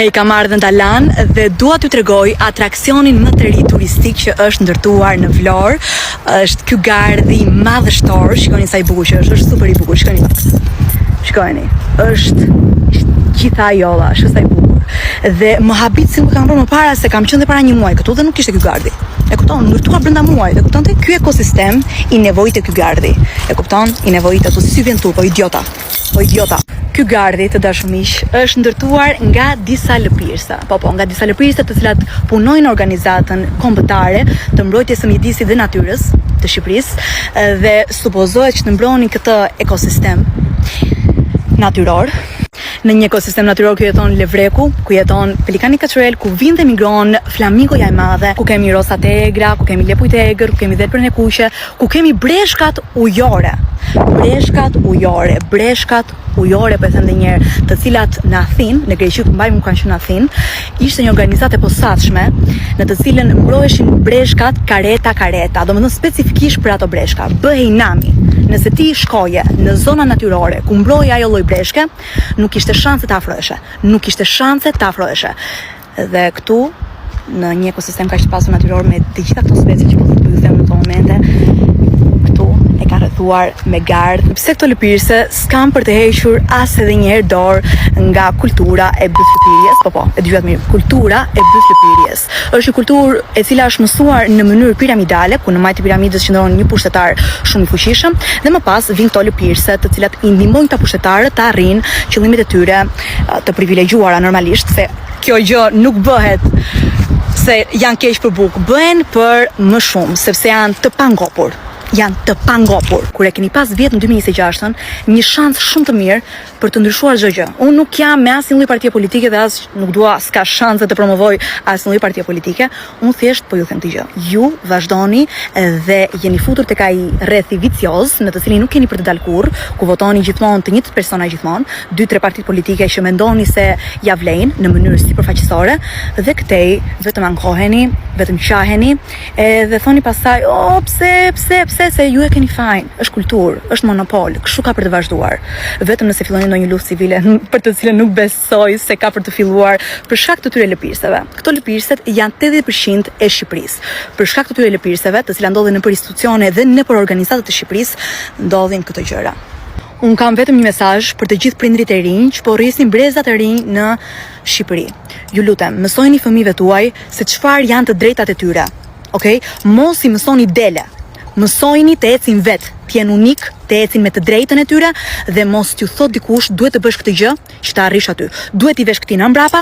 Hej, kam ardhur në Dalan dhe dua t'ju tregoj atraksionin më të ri turistik që është ndërtuar në Vlorë. Është ky gardhi madhështor. Shikoni sa i bukur që është super i bukur. Shikoni pak. Shikoni. Është gjitha ajolla, është sa i bukur. Dhe më habit si më kam bërë më para se kam qenë para një muaji këtu dhe nuk kishte ky gardhi. E kupton, ndërtuar brenda muajit. E kupton te ky ekosistem i nevojitë ky gardhi. E kupton, i nevojitë ato si vjen tu, po idiota. O idiota. Ky gardhi të dashur miq është ndërtuar nga disa lëpirësa. Nga disa lëpirësa të cilat punojnë në organizatën kombëtare të mbrojtjes së mjedisit dhe natyrës të Shqipërisë dhe supozohet që të mbronin këtë ekosistem natyror. Në një ekosistem natyror ku jeton levreku, ku jeton pelikani kaçurel, ku vjen dhe migron flamingoja e madhe, ku kemi rosat e egra, ku kemi lepujt e egër, ku kemi dhelprën e kuqe, ku kemi breshkat ujore. Breshkat ujore, po e them edhe një herë, të cilat në Athinë, në Greqi ku mbajmë kanë qenë në Athinë, ishte një organizatë e posaçme në të cilën mbroheshin breshkat kareta, domethënë specifikisht për ato breshka. Bëhej nami. Nëse ti shkoje në zona natyrore ku mbrojë ajo lloj breshke, nuk kishte shanse të afroheshe. Dhe këtu në një ekosistem kaq të pasur natyror me të gjitha këto specie që po të them në këto momente, këtu e ka rrethuar me gardh. Pse këto lëpirëse s'kan për të hequr as edhe një herë dorë nga kultura e bythëlëpirjes, e dëgjuat mirë, kultura e bythëlëpirjes. Është një kulturë e cila është mësuar në mënyrë piramidale, ku në majt të piramidës qëndron një pushtetar shumë i fuqishëm, dhe më pas vijnë këto lëpirëse të cilat i ndihmojnë këta pushtetarë të arrijnë qëllimet e tyre të privilegjuara normalisht, se kjo gjë nuk bëhet se janë keq për bukë, bëhen për më shumë, sepse janë të pangopur. Kur e keni pas vjet në 2026-ën, një shans shumë të mirë për të ndryshuar çdo gjë. Unë nuk jam me asnjë lloj partie politike dhe as nuk dua s'ka shanse të promovoj asnjë lloj partie politike. Unë thjesht po ju them këtë gjë. Ju vazhdoni dhe jeni futur tek ai rrethi vicioz në të cilin nuk keni për të dalë kurrë, ku votoni gjithmonë të njëjtët persona gjithmonë, 2-3 partitë politike që mendoni se ja vlejnë në mënyrë sipërfaqësore dhe këtej vetëm ankoheni, vetëm qaheni dhe thoni pastaj, pse se ju e keni fajin, është kulturë, është monopol, kështu ka për të vazhduar. Vetëm nëse filloni ndonjë luftë civile për të cilën nuk besoj se ka për të filluar për shkak të këtyre lëpirëseve. Këto lëpirëset janë 80% e Shqipërisë. Për shkak të këtyre lëpirëseve, të cilat ndodhin nëpër institucione dhe nëpër organizata të Shqipërisë, ndodhin këto gjëra. Unë kam vetëm një mesazh për të gjithë prindrit e rinj që po rrisin brezat e rinj në Shqipëri. Ju lutem, mësojini fëmijëve tuaj se çfarë janë të drejtat e tyre. Okej? Mos i mësoni dele. Mësojni të ecin vetë, të jenë unik, të ecin me të drejtën e tyre dhe mos t'ju thot dikush duhet të bësh këtë gjë që të arrish aty. Duhet t'i vesh këtina mbrapa,